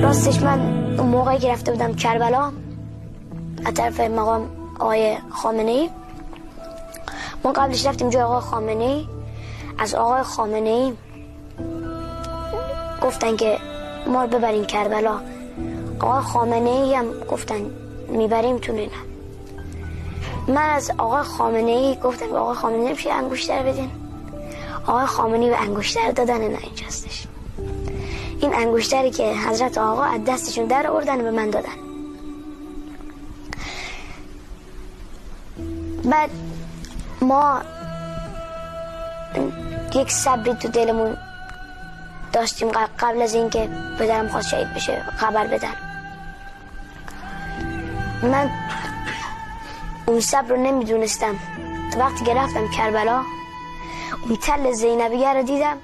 راستش من اون موقعی که رفته بودم کربلا از طرف مقام آقای خامنه‌ای، ما قبلش رفتیم جای آقای خامنه‌ای. از آقای خامنه‌ای گفتن که ما رو ببرین کربلا. آقای خامنه‌ای هم گفتن میبریم تو نه. من از آقای خامنه‌ای گفتم که آقای خامنه‌ای نمیشه انگشتر بدین. آقای خامنه‌ای به انگشتر دادن نه اینجا هستش. این انگشتری که حضرت آقا از دستشون در آوردن به من دادن. بعد ما یک صبری تو دلمون داشتیم قبل از اینکه پدرم خواست شهید بشه خبر بدن. من اون صبر رو نمیدونستم. وقتی که رفتم کربلا اون تل زینبیه رو دیدم.